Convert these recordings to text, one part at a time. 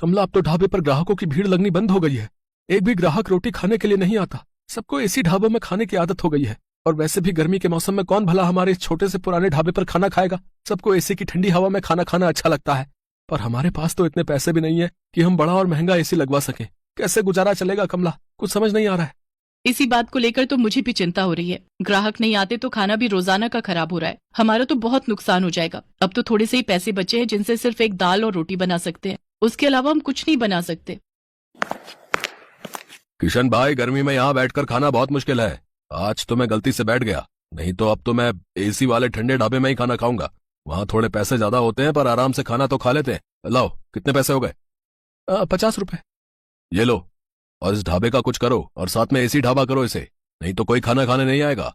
कमला, अब तो ढाबे पर ग्राहकों की भीड़ लगनी बंद हो गई है। एक भी ग्राहक रोटी खाने के लिए नहीं आता। सबको एसी ढाबों में खाने की आदत हो गई है। और वैसे भी गर्मी के मौसम में कौन भला हमारे इस छोटे से पुराने ढाबे पर खाना खाएगा। सबको एसी की ठंडी हवा में खाना खाना अच्छा लगता है। पर हमारे पास तो इतने पैसे भी नहीं है कि हम बड़ा और महंगा एसी लगवा सकें। कैसे गुजारा चलेगा कमला, कुछ समझ नहीं आ रहा है। इसी बात को लेकर तो मुझे भी चिंता हो रही है। ग्राहक नहीं आते तो खाना भी रोजाना का खराब हो रहा है। हमारा तो बहुत नुकसान हो जाएगा। अब तो थोड़े से ही पैसे बचे हैं जिनसे सिर्फ एक दाल और रोटी बना सकते हैं। उसके अलावा हम कुछ नहीं बना सकते। किशन भाई, गर्मी में यहाँ बैठकर खाना बहुत मुश्किल है। आज तो मैं गलती से बैठ गया, नहीं तो अब तो मैं एसी वाले ठंडे ढाबे में ही खाना खाऊंगा। वहाँ थोड़े पैसे ज्यादा होते हैं पर आराम से खाना तो खा लेते हैं। लाओ, कितने पैसे हो गए? 50 रुपए। ये लो, और इस ढाबे का कुछ करो और साथ में एसी ढाबा करो इसे, नहीं तो कोई खाना खाने नहीं आएगा।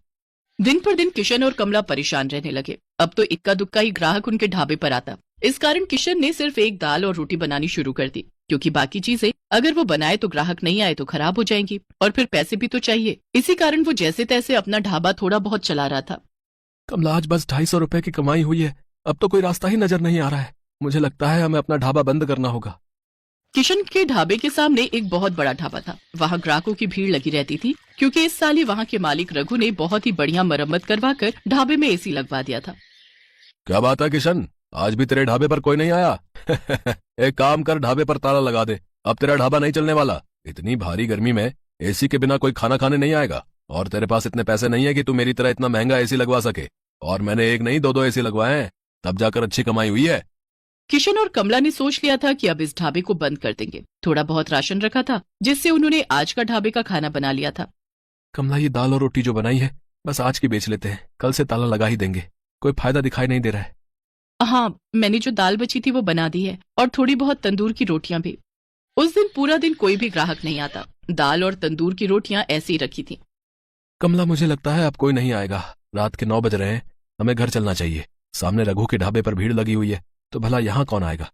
दिन पर दिन किशन और कमला परेशान रहने लगे। अब तो इक्का दुक्का ही ग्राहक उनके ढाबे पर आता। इस कारण किशन ने सिर्फ एक दाल और रोटी बनानी शुरू कर दी, क्योंकि बाकी चीजें अगर वो बनाए तो ग्राहक नहीं आए तो खराब हो जाएंगी और फिर पैसे भी तो चाहिए। इसी कारण वो जैसे तैसे अपना ढाबा थोड़ा बहुत चला रहा था। कमला, आज बस 250 रुपए की कमाई हुई है। अब तो कोई रास्ता ही नजर नहीं आ रहा है। मुझे लगता है हमें अपना ढाबा बंद करना होगा। किशन के ढाबे के सामने एक बहुत बड़ा ढाबा था। वहाँ ग्राहकों की भीड़ लगी रहती थी, क्योंकि इस साल ही वहाँ के मालिक रघु ने बहुत ही बढ़िया मरम्मत करवा कर ढाबे में एसी लगवा दिया था। क्या बात है किशन, आज भी तेरे ढाबे पर कोई नहीं आया? एक काम कर, ढाबे पर ताला लगा दे। अब तेरा ढाबा नहीं चलने वाला। इतनी भारी गर्मी में एसी के बिना कोई खाना खाने नहीं आएगा। और तेरे पास इतने पैसे नहीं है कि तू मेरी तरह इतना महंगा एसी लगवा सके। और मैंने एक नहीं 2-2 एसी लगवाए हैं, तब जाकर अच्छी कमाई हुई है। किशन और कमला ने सोच लिया था कि अब इस ढाबे को बंद कर देंगे। थोड़ा बहुत राशन रखा था, जिससे उन्होंने आज का ढाबे का खाना बना लिया था। कमला, ये दाल और रोटी जो बनाई है बस आज की बेच लेते हैं, कल से ताला लगा ही देंगे। कोई फायदा दिखाई नहीं दे रहा है। हाँ, मैंने जो दाल बची थी वो बना दी है, और थोड़ी बहुत तंदूर की रोटियां भी। उस दिन पूरा दिन कोई भी ग्राहक नहीं आता। दाल और तंदूर की रोटियां ऐसी ही रखी थी। कमला, मुझे लगता है अब कोई नहीं आएगा। रात के 9 बज रहे हैं, हमें घर चलना चाहिए। सामने रघु के ढाबे पर भीड़ लगी हुई है, तो भला यहाँ कौन आएगा?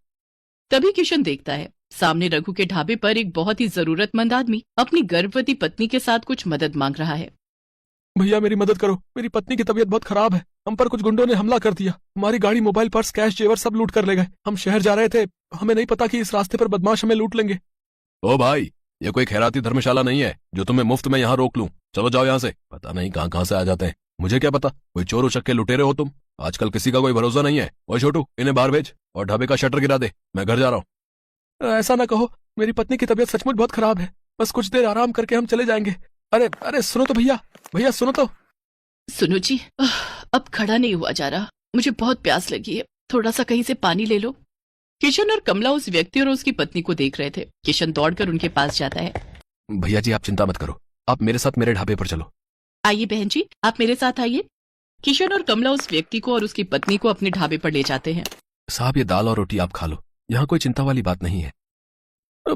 तभी किशन देखता है सामने रघु के ढाबे पर एक बहुत ही जरूरतमंद आदमी अपनी गर्भवती पत्नी के साथ कुछ मदद मांग रहा है। भैया, मेरी मदद करो। मेरी पत्नी की तबीयत बहुत खराब है। हम पर कुछ गुंडों ने हमला कर दिया। हमारी गाड़ी, मोबाइल, पर्स, कैश, जेवर सब लूट कर ले गए। हम शहर जा रहे थे, हमें नहीं पता कि इस रास्ते पर बदमाश हमें लूट लेंगे। ओ भाई, ये कोई खैराती धर्मशाला नहीं है जो तुम्हें मुफ्त में यहाँ रोक लूं। चलो जाओ यहाँ से। पता नहीं कहाँ कहाँ से आ जाते हैं। मुझे क्या पता, कोई चोर उचक्के लुटेरे हो तुम। आजकल किसी का कोई भरोसा नहीं है। ओए छोटू, इन्हें बाहर भेज और ढाबे का शटर गिरा दे। मैं घर जा रहा हूँ। ऐसा ना कहो, मेरी पत्नी की तबीयत सचमुच बहुत खराब है। बस कुछ देर आराम करके हम चले जाएंगे। अरे अरे, सुनो तो भैया, भैया सुनो तो। सुनो जी, अब खड़ा नहीं हुआ जा रहा। मुझे बहुत प्यास लगी है, थोड़ा सा कहीं से पानी ले लो। किशन और कमला उस व्यक्ति और उसकी पत्नी को देख रहे थे। किशन दौड़कर उनके पास जाता है। भैया जी, आप चिंता मत करो, आप मेरे साथ मेरे ढाबे पर चलो। आइए बहन जी, आप मेरे साथ आइए। किशन और कमला उस व्यक्ति को और उसकी पत्नी को अपने ढाबे पर ले जाते हैं। साहब, ये दाल और रोटी आप खा लो, यहाँ कोई चिंता वाली बात नहीं है।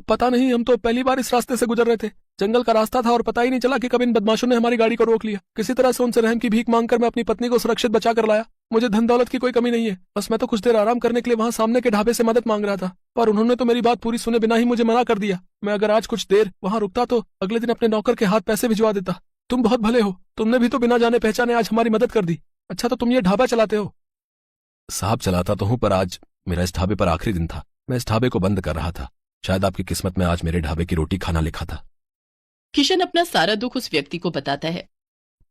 पता नहीं, हम तो पहली बार इस रास्ते से गुजर रहे थे। जंगल का रास्ता था और पता ही नहीं चला कि कब इन बदमाशों ने हमारी गाड़ी को रोक लिया। किसी तरह से उनसे रहम की भीख मांगकर मैं अपनी पत्नी को सुरक्षित बचा कर लाया। मुझे धन दौलत की कोई कमी नहीं है। बस मैं तो कुछ देर आराम करने के लिए वहाँ सामने के ढाबे से मदद मांग रहा था, पर उन्होंने तो मेरी बात पूरी सुने बिना ही मुझे मना कर दिया। मैं अगर आज कुछ देर वहाँ रुकता तो अगले दिन अपने नौकर के हाथ पैसे भिजवा देता। तुम बहुत भले हो, तुमने भी तो बिना जाने पहचाने आज हमारी मदद कर दी। अच्छा, तो तुम ये ढाबा चलाते हो? साहब, चलाता तो हूँ, पर आज मेरा इस ढाबे पर आखिरी दिन था। मैं इस ढाबे को बंद कर रहा था। शायद आपकी किस्मत में आज मेरे ढाबे की रोटी खाना लिखा था। किशन अपना सारा दुख उस व्यक्ति को बताता है।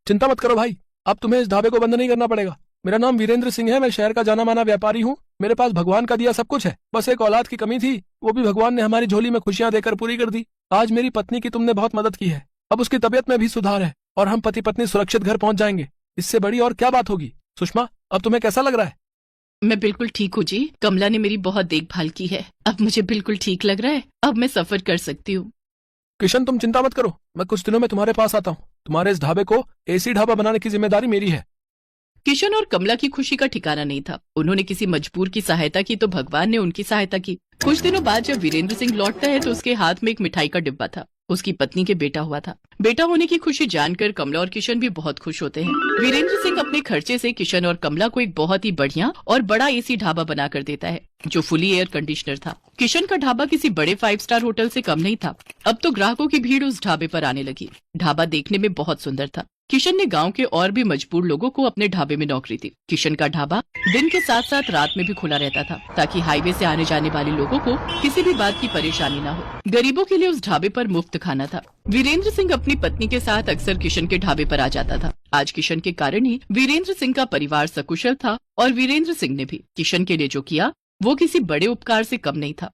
चिंता मत करो भाई, अब तुम्हें इस ढाबे को बंद नहीं करना पड़ेगा। मेरा नाम वीरेंद्र सिंह है, मैं शहर का जाना माना व्यापारी हूँ। मेरे पास भगवान का दिया सब कुछ है। बस एक औलाद की कमी थी, वो भी भगवान ने हमारी झोली में खुशियां देकर पूरी कर दी। आज मेरी पत्नी की तुमने बहुत मदद की है। अब उसकी तबीयत में भी सुधार है और हम पति पत्नी सुरक्षित घर पहुंच जाएंगे। इससे बड़ी और क्या बात होगी? सुषमा, अब तुम्हें कैसा लग रहा है? मैं बिल्कुल ठीक हूँ जी। कमला ने मेरी बहुत देखभाल की है, अब मुझे बिल्कुल ठीक लग रहा है। अब मैं सफर कर सकती हूँ। किशन, तुम चिंता मत करो, मैं कुछ दिनों में तुम्हारे पास आता हूँ। तुम्हारे इस ढाबे को एसी ढाबा बनाने की जिम्मेदारी मेरी है। किशन और कमला की खुशी का ठिकाना नहीं था। उन्होंने किसी मजबूर की सहायता की तो भगवान ने उनकी सहायता की। कुछ दिनों बाद जब वीरेंद्र सिंह लौटता है तो उसके हाथ में एक मिठाई का डिब्बा था। उसकी पत्नी के बेटा हुआ था। बेटा होने की खुशी जानकर कमला और किशन भी बहुत खुश होते हैं। वीरेंद्र सिंह अपने खर्चे से किशन और कमला को एक बहुत ही बढ़िया और बड़ा एसी ढाबा बना कर देता है, जो फुली एयर कंडीशनर था। किशन का ढाबा किसी बड़े 5 स्टार होटल से कम नहीं था। अब तो ग्राहकों की भीड़ उस ढाबे पर आने लगी। ढाबा देखने में बहुत सुंदर था। किशन ने गांव के और भी मजबूर लोगों को अपने ढाबे में नौकरी दी। किशन का ढाबा दिन के साथ साथ रात में भी खुला रहता था ताकि हाईवे से आने जाने वाले लोगों को किसी भी बात की परेशानी न हो। गरीबों के लिए उस ढाबे पर मुफ्त खाना था। वीरेंद्र सिंह अपनी पत्नी के साथ अक्सर किशन के ढाबे पर आ जाता था। आज किशन के कारण ही वीरेंद्र सिंह का परिवार सकुशल था और वीरेंद्र सिंह ने भी किशन के लिए जो किया वो किसी बड़े उपकार से कम नहीं था।